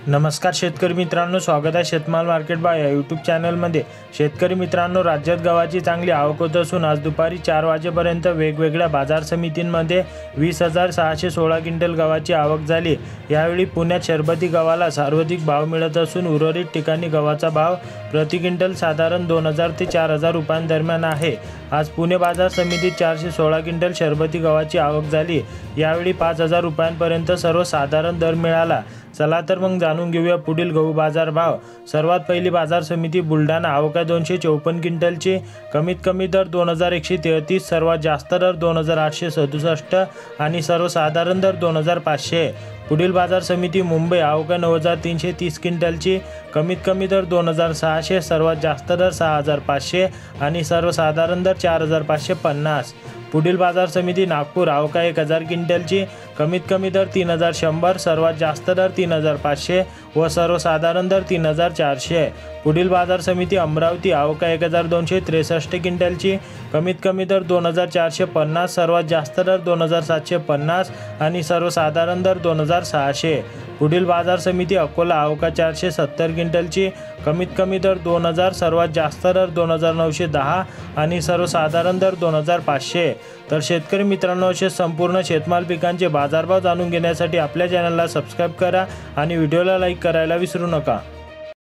नमस्कार शेतकरी मित्रांनो, स्वागत आहे शेतमाल मार्केट भाव या यूट्यूब चॅनलमध्ये। शेतकरी मित्रांनो, राज्यात गव्हाची चांगली आवक होत असून आज दुपारी 4 वाजेपर्यंत वेगवेगळ्या बाजार समितींमध्ये 20,616 क्विंटल गव्हाची आवक झाली। यावेळी पुण्यात शरबती गव्हाला सर्वाधिक भाव मिळत असून उर्वरित ठिकाणी गव्हाचा भाव प्रति क्विंटल साधारण 2,000 ते 4,000 रुपयांदरम्यान आहे। आज पुणे बाजार समितीत 416 क्विंटल शरबती गव्हाची आवक झाली। यावेळी 5,000 रुपयांपर्यंत सर्वसाधारण दर मिळाला। चला तर मग जाणून घेऊया पुढील गहू बाजार भाव। सर्वात पहिली बाजार समिती बुलढाणा, आवक 254 क्विंटलची, कमीत कमी दर 2,133, सर्वात जास्त दर 2,867 आणि सर्वसाधारण दर 2,500। पुढील बाजार समिती मुंबई, आवक 9,330 क्विंटलची, कमीत कमी दर 2,600, सर्वात जास्त दर 6,500 आणि सर्वसाधारण दर 4,550। पुढील बाजार समिती नागपूर, आवक 1,000 क्विंटलची, कमीत कमी दर 3,100, सर्वात जास्त दर 3,500 व सर्वसाधारण दर 3,400। पुढील बाजार समिती अमरावती, आवक 1,263 क्विंटलची, कमीत कमी दर 2,450, सर्वात जास्त दर 2,750 आणि सर्वसाधारण दर 2,600। पुढील बाजार समिती अकोला, आवक 470 क्विंटलची, कमीत कमी दर 2,000, सर्वात जास्त दर 2,910 आणि सर्वसाधारण दर 2,500। तर शेतकरी मित्रांनो, असे संपूर्ण शेतमाल पिकांचे बाजारभाव जाणून घेण्यासाठी आपल्या चॅनलला सबस्क्राईब करा आणि व्हिडिओला लाईक करायला विसरू नका।